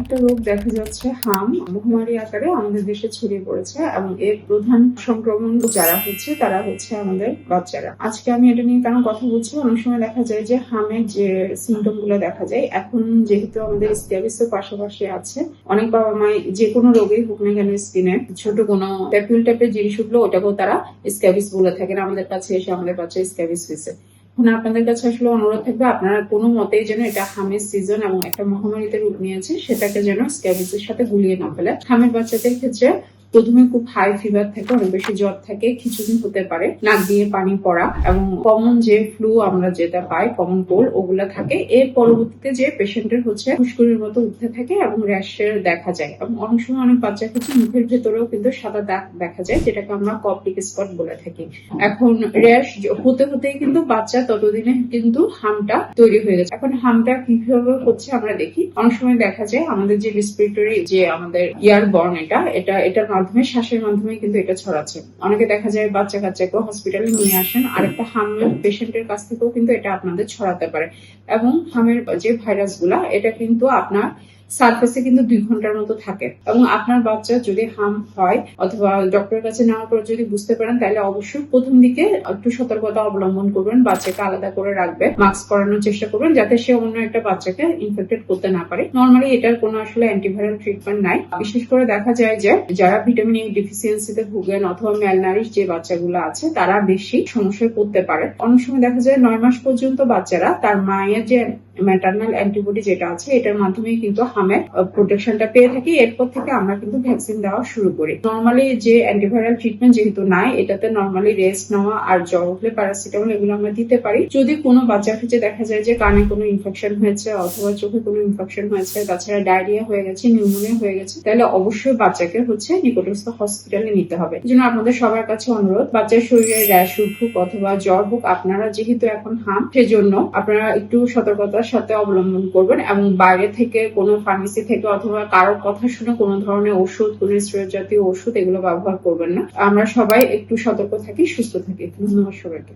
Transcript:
একটা রোগ দেখা যাচ্ছে হাম মহামারী আকারে আমাদের দেশে ছড়িয়ে পড়েছে এবং এর প্রধান সংক্রমণ যারা হচ্ছে তারা হচ্ছে আমাদের বাচ্চারা। আজকে আমি এটা নিয়ে কেন কথা বলছি, অনেক সময় দেখা যায় যে হামের যে সিমটম গুলো দেখা যায়, এখন যেহেতু আমাদের স্ক্যাবিসের পাশাপাশি আছে, অনেক বাবা মাই যে কোনো রোগেই হোক না কেন স্কিনে ছোট কোনো প্যাপিউল টাইপের জিনিস উঠলো ওটাকেও তারা স্ক্যাবিস বলে থাকেন। আমাদের কাছে এসে আমাদের বাচ্চা স্ক্যাবিস হয়েছে। এখন আপনাদের কাছে আসলে অনুরোধ থাকবে আপনারা কোনো মতেই যেন এটা হামের সিজন এবং একটা মহামারীতে রূপ নিয়েছে সেটাকে যেন স্ক্যাবিসের সাথে গুলিয়ে না ফেলে। হামের বাচ্চাদের ক্ষেত্রে প্রথমে খুব হাই ফিভার থাকে, অনেক বেশি জ্বর থাকে, খিচুড়ি হতে পারে, নাক দিয়ে পানি পড়া এবং কমন যে ফ্লু আমরা যেটা পাই কমন কোল্ড ওগুলা থাকে। এর পরবর্তীতে যে পেশেন্টের হচ্ছে ফুসকুড়ির মতো উঠতে থাকে এবং র্যাশের দেখা যায় এবং অনেক সময় অনেক বাচ্চা ক্ষেত্রে মুখের ভেতরেও কিন্তু সাদা দাগ দেখা যায়, যেটাকে আমরা কপটিক স্পট বলে থাকি। এখন র্যাশ হতে হতেই কিন্তু বাচ্চা ততদিনে কিন্তু হামটা তৈরি হয়ে গেছে। এখন হামটা কিভাবে হচ্ছে আমরা দেখি, অনেক সময় দেখা যায় আমাদের যে রেসপিরেটরি যে আমাদের ইয়ারবর্ন এটার মাধ্যমে শ্বাসের মাধ্যমে কিন্তু এটা ছড়াচ্ছে। অনেকে দেখা যায় বাচ্চা কাচ্চাকে হসপিটালে নিয়ে আসেন, আরেকটা হামের পেশেন্টের কাছ থেকেও কিন্তু এটা আপনাদের ছড়াতে পারে। এবং হামের যে ভাইরাস গুলা এটা কিন্তু আপনার সার্ফেসে কিন্তু 2 ঘন্টার মতো থাকে এবং আপনার বাচ্চা যদি হাম হয় অথবা ডক্টরের কাছে নেওয়ার পর যদি বুঝতে পারেন তাহলে অবশ্যই প্রথম দিকে একটু সতর্কতা অবলম্বন করবেন, বাচ্চাকে আলাদা করে রাখবেন, মাস্ক পরানোর চেষ্টা করবেন যাতে সে অন্য একটা বাচ্চাকে ইনফেক্টেড করতে না পারে। নর্মালি এটার কোনো আসলে অ্যান্টিভাইরাল ট্রিটমেন্ট নাই। বিশেষ করে দেখা যায় যে যারা ভিটামিন এ ডিফিসিয়েন্সিতে ভুগেন অথবা ম্যালনারিশ যে বাচ্চাগুলো আছে তারা বেশি সমস্যায় পড়তে পারে। অনেক সময় দেখা যায় 9 মাস পর্যন্ত বাচ্চারা তার মায়ের যে ম্যাটারনাল অ্যান্টিবডি যেটা আছে এটার মাধ্যমে কিন্তু হামের প্রোটেকশনটা পেয়ে থাকি। এরপর থেকে আমরা কিন্তু ভ্যাকসিন দেওয়া শুরু করি। নর্মালি যে অ্যান্টিভাইরাল ট্রিটমেন্ট যেহেতু নাই, এটাতে নর্মালি রেস্ট নেওয়া আর জ্বর উঠলে প্যারাসিটামল এগুলো আমরা দিতে পারি। যদি কোনো বাচ্চার ক্ষেত্রে দেখা যায় যে কানে কোনো ইনফেকশন হয়েছে অথবা চোখে কোনো ইনফেকশন হয়েছে, তাছাড়া ডায়রিয়া হয়ে গেছে, নিউমোনিয়া হয়ে গেছে, তাহলে অবশ্যই বাচ্চাকে হচ্ছে নিকটস্থ হসপিটালে নিতে হবে। এই জন্য আপনাদের সবার কাছে অনুরোধ, বাচ্চার শরীরে র্যাশ উঠুক অথবা জ্বর হোক, আপনারা যেহেতু এখন হাম সেজন্য আপনারা একটু সতর্কতার সাথে অবলম্বন করবেন এবং বাইরে থেকে কোনো ফার্মেসি থেকে অথবা কারোর কথা শুনে কোনো ধরনের ওষুধ, কোনো স্টেরয়েড জাতীয় ওষুধ এগুলো ব্যবহার করবেন না। আমরা সবাই একটু সতর্ক থাকি, সুস্থ থাকি। ধন্যবাদ সবাইকে।